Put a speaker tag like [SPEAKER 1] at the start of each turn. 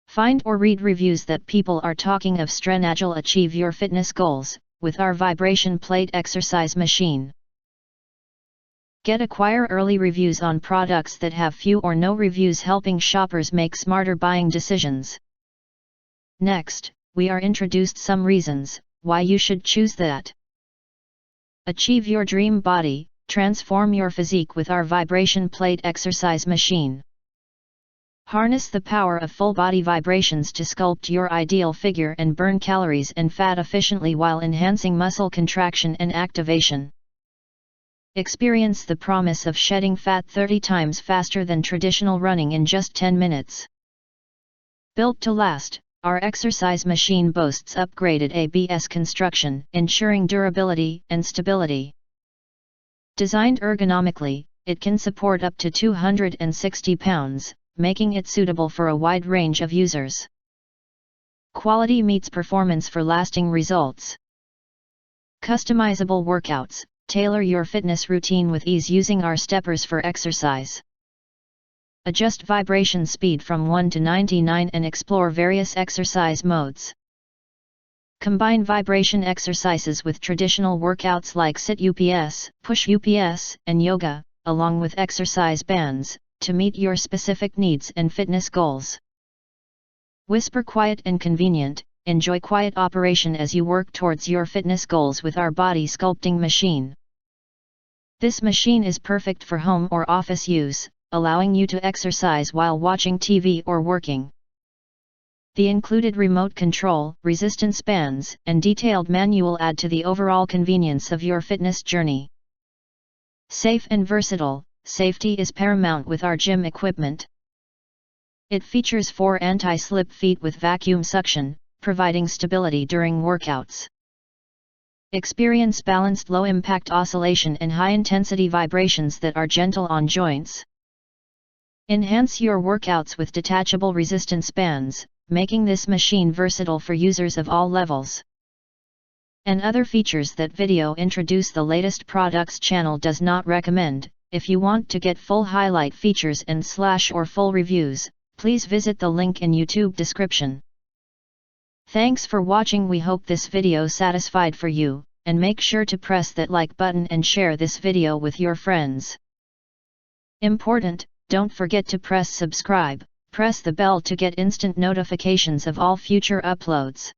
[SPEAKER 1] Find or read reviews that people are talking of Strenagile. Achieve your fitness goals with our vibration plate exercise machine. Acquire early reviews on products that have few or no reviews, helping shoppers make smarter buying decisions. Next, we are introduced some reasons why you should choose that. Achieve your dream body, transform your physique with our vibration plate exercise machine. Harness the power of full body vibrations to sculpt your ideal figure and burn calories and fat efficiently while enhancing muscle contraction and activation. Experience the promise of shedding fat 30 times faster than traditional running in just 10 minutes. Built to last, our exercise machine boasts upgraded ABS construction, ensuring durability and stability. Designed ergonomically, it can support up to 260 pounds, making it suitable for a wide range of users. Quality meets performance for lasting results. Customizable workouts. Tailor your fitness routine with ease using our steppers for exercise. Adjust vibration speed from 1 to 99 and explore various exercise modes. Combine vibration exercises with traditional workouts like sit UPS, push UPS, and yoga, along with exercise bands, to meet your specific needs and fitness goals. Whisper quiet and convenient. Enjoy quiet operation as you work towards your fitness goals with our body sculpting machine. This machine is perfect for home or office use, allowing you to exercise while watching TV or working. The included remote control, resistance bands, and detailed manual add to the overall convenience of your fitness journey. Safe and versatile, safety is paramount with our gym equipment. It features 4 anti-slip feet with vacuum suction, providing stability during workouts. Experience balanced low-impact oscillation and high-intensity vibrations that are gentle on joints. Enhance your workouts with detachable resistance bands, making this machine versatile for users of all levels. And other features that video introduce the latest products channel does not recommend. If you want to get full highlight features and or full reviews, please visit the link in YouTube description. Thanks for watching. We hope this video satisfied for you, and make sure to press that like button and share this video with your friends. Important, don't forget to press subscribe, press the bell to get instant notifications of all future uploads.